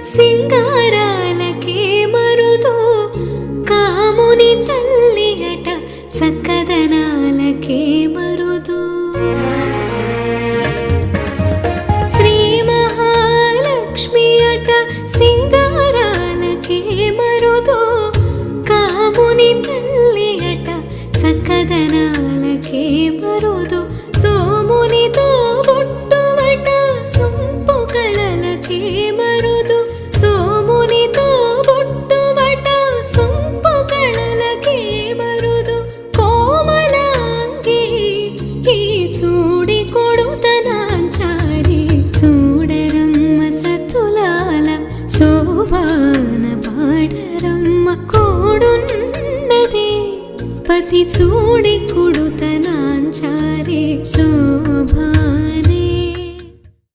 సింగారాలకే మరుదు కాముని తల్లి అట చక్కదనాలకే మరుదు శ్రీ మహాలక్ష్మి అట సింగారాలకే మరుదు కాముని తల్లి అట చక్కదనాలకే మరుదు సోమునితో బొట్టువట సొంపు కళలకే మరుదు సోమునితో బొట్టువట సొంపు కళలకే మరుదు కోమలాంగి ఈ చూడి కొడుతనాంచారి చూడరమ్మ సతులాల శోభాన పాడరమ్మ కోడున్నదే పతి చూడి